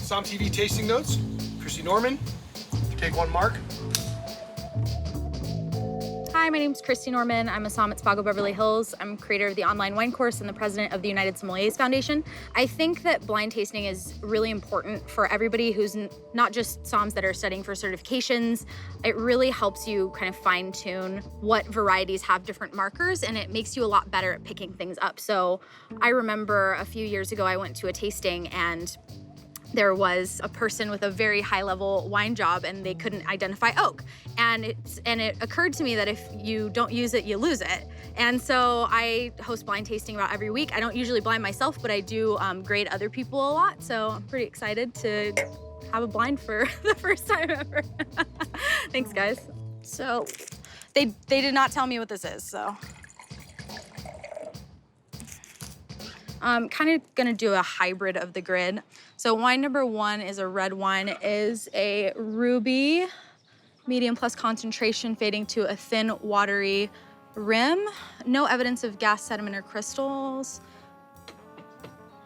Som TV Tasting Notes, Cristie Norman. Take one, Mark. Hi, my name is Cristie Norman. I'm a Som at Spago Beverly Hills. I'm creator of the online wine course and the president of the United Sommeliers Foundation. I think that blind tasting is really important for everybody who's not just Soms that are studying for certifications. It really helps you kind of fine tune what varieties have different markers, and it makes you a lot better at picking things up. So I remember a few years ago, I went to a tasting and there was a person with a very high-level wine job and they couldn't identify oak. And it occurred to me that if you don't use it, you lose it. And so I host blind tasting about every week. I don't usually blind myself, but I do grade other people a lot. So I'm pretty excited to have a blind for the first time ever. Thanks, guys. So they did not tell me what this is, so. I'm kind of gonna do a hybrid of the grid. So wine number 1 is a red wine. It is a ruby, medium plus concentration, fading to a thin, watery rim. No evidence of gas, sediment, or crystals.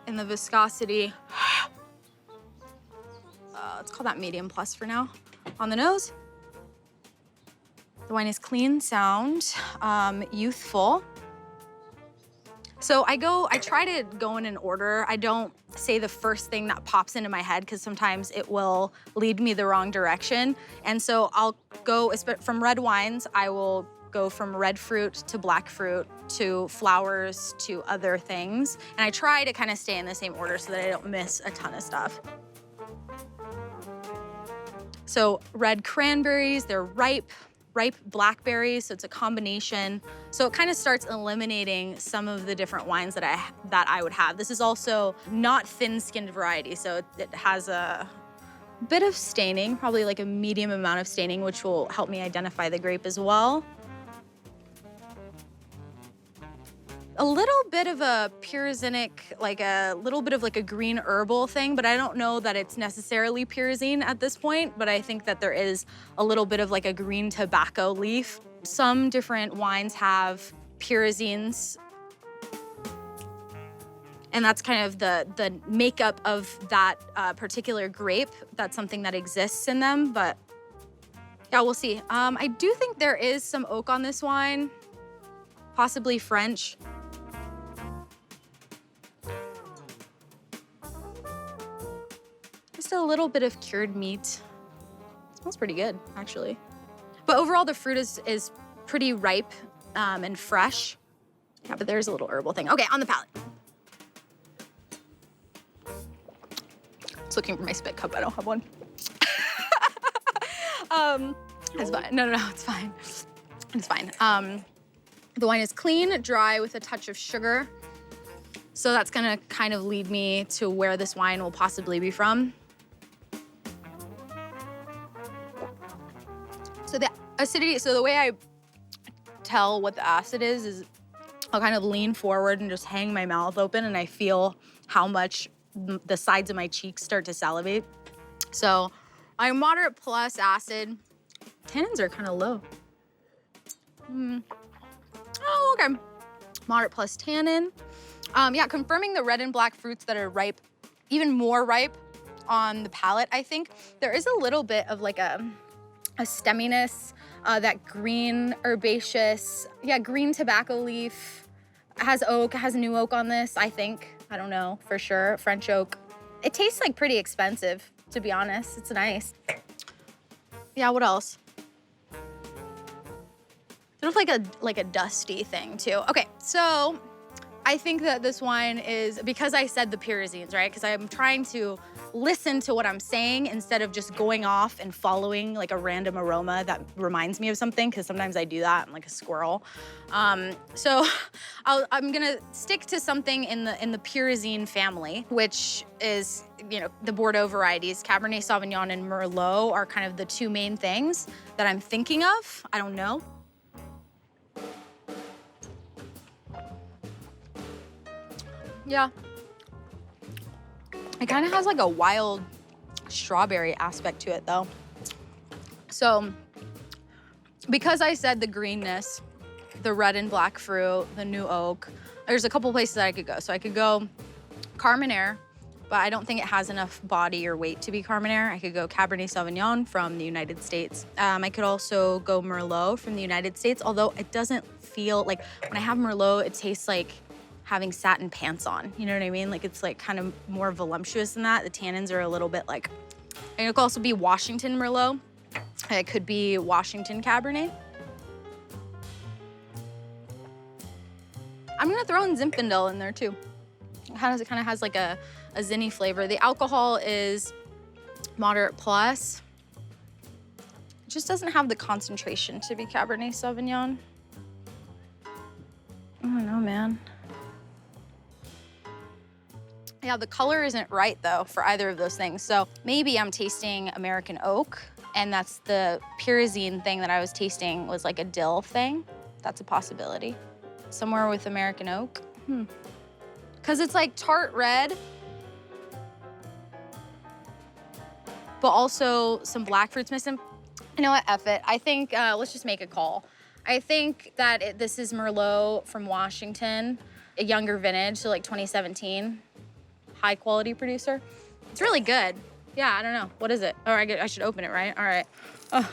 And the viscosity, let's call that medium plus for now. On the nose, the wine is clean, sound, youthful. So I try to go in an order. I don't say the first thing that pops into my head because sometimes it will lead me the wrong direction. And so I'll go, from red wines, I will go from red fruit to black fruit to flowers to other things. And I try to kind of stay in the same order so that I don't miss a ton of stuff. So red cranberries, they're ripe blackberries, so it's a combination. So it kind of starts eliminating some of the different wines that I would have. This is also not thin-skinned variety, so it has a bit of staining, probably like a medium amount of staining, which will help me identify the grape as well. A little bit of a pyrazinic, like a little bit of like a green herbal thing, but I don't know that it's necessarily pyrazine at this point, but I think that there is a little bit of like a green tobacco leaf. Some different wines have pyrazines, and that's kind of the makeup of that particular grape. That's something that exists in them, but yeah, we'll see. I do think there is some oak on this wine, possibly French. Just a little bit of cured meat. It smells pretty good, actually. But overall, the fruit is pretty ripe and fresh. Yeah, but there's a little herbal thing. Okay, on the palate. I was looking for my spit cup. I don't have one. It's fine. No, it's fine. It's fine. The wine is clean, dry, with a touch of sugar. So that's gonna kind of lead me to where this wine will possibly be from. So the acidity, so the way I tell what the acid is I'll kind of lean forward and just hang my mouth open, and I feel how much the sides of my cheeks start to salivate. So I'm moderate plus acid. Tannins are kind of low. Oh, okay. Moderate plus tannin. Yeah, confirming the red and black fruits that are ripe, even more ripe on the palate, I think. There is a little bit of like a stemminess, that green herbaceous, yeah, green tobacco leaf. It has oak, it has new oak on this, I think. I don't know for sure, French oak. It tastes like pretty expensive, to be honest. It's nice. Yeah, what else? There's like a dusty thing too. Okay, so I think that this wine is, because I said the pyrazines, right? Because I'm trying to listen to what I'm saying instead of just going off and following like a random aroma that reminds me of something, because sometimes I do that, I'm like a squirrel. So I'm gonna stick to something in the pyrazine family, which is, you know, the Bordeaux varieties. Cabernet Sauvignon and Merlot are kind of the two main things that I'm thinking of. I don't know. Yeah. It kind of has like a wild strawberry aspect to it though. So because I said the greenness, the red and black fruit, the new oak, there's a couple places that I could go. So I could go Carmenere, but I don't think it has enough body or weight to be Carmenere. I could go Cabernet Sauvignon from the United States. I could also go Merlot from the United States, although it doesn't feel like, when I have Merlot, it tastes like having satin pants on. You know what I mean? Like it's like kind of more voluptuous than that. The tannins are a little bit like, and it could also be Washington Merlot. It could be Washington Cabernet. I'm gonna throw in Zinfandel in there too. It kind of has like a zinny flavor. The alcohol is moderate plus. It just doesn't have the concentration to be Cabernet Sauvignon. I don't know, man. Yeah, the color isn't right though for either of those things. So maybe I'm tasting American oak, and that's the pyrazine thing that I was tasting was like a dill thing. That's a possibility. Somewhere with American oak. Because it's like tart red, but also some black fruits missing. You know what, F it. I think, let's just make a call. I think that this is Merlot from Washington, a younger vintage, so like 2017. High quality producer. It's really good. Yeah, I don't know. What is it? Oh, I should open it, right? All right. Oh.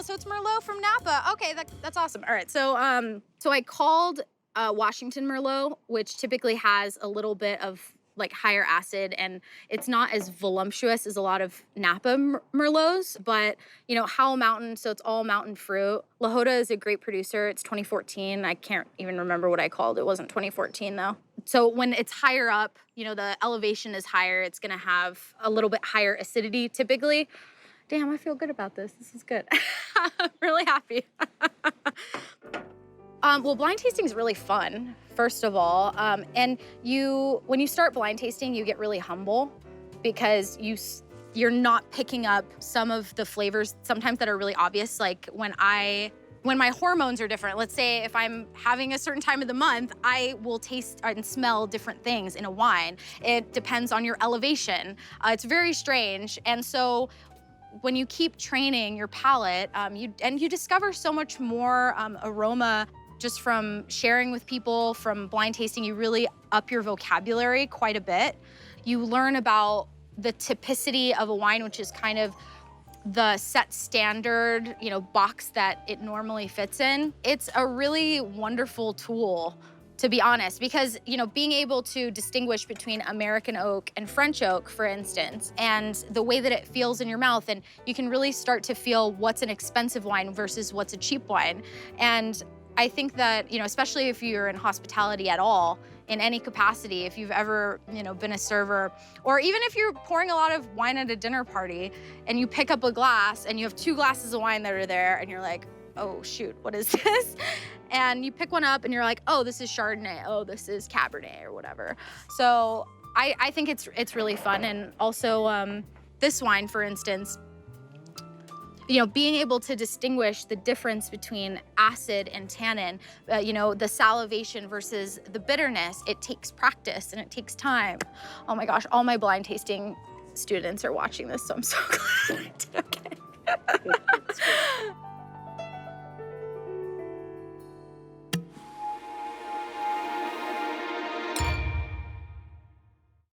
So it's Merlot from Napa. Okay, that's awesome. All right, so I called Washington Merlot, which typically has a little bit of like higher acid, and it's not as voluptuous as a lot of Napa Merlots, but you know, Howell Mountain, so it's all mountain fruit. La Joda is a great producer. It's 2014. I can't even remember what I called. It wasn't 2014 though. So when it's higher up, you know, the elevation is higher, it's gonna have a little bit higher acidity typically. Damn, I feel good about this. This is good. I'm really happy. Well, blind tasting is really fun, first of all. And when you start blind tasting, you get really humble because you're not picking up some of the flavors sometimes that are really obvious. Like when my hormones are different, let's say if I'm having a certain time of the month, I will taste and smell different things in a wine. It depends on your elevation. It's very strange. And so when you keep training your palate, you discover so much more aroma just from sharing with people, from blind tasting. You really up your vocabulary quite a bit. You learn about the typicity of a wine, which is kind of the set standard, you know, box that it normally fits in. It's a really wonderful tool, to be honest, because, you know, being able to distinguish between American oak and French oak, for instance, and the way that it feels in your mouth, and you can really start to feel what's an expensive wine versus what's a cheap wine. And I think that, you know, especially if you're in hospitality at all, in any capacity, if you've ever, you know, been a server, or even if you're pouring a lot of wine at a dinner party and you pick up a glass and you have 2 glasses of wine that are there and you're like, oh shoot, what is this? And you pick one up and you're like, oh, this is Chardonnay, oh, this is Cabernet or whatever. So I think it's really fun. And also this wine, for instance, you know, being able to distinguish the difference between acid and tannin, you know, the salivation versus the bitterness, it takes practice and it takes time. Oh my gosh, all my blind tasting students are watching this, so I'm so glad I did okay.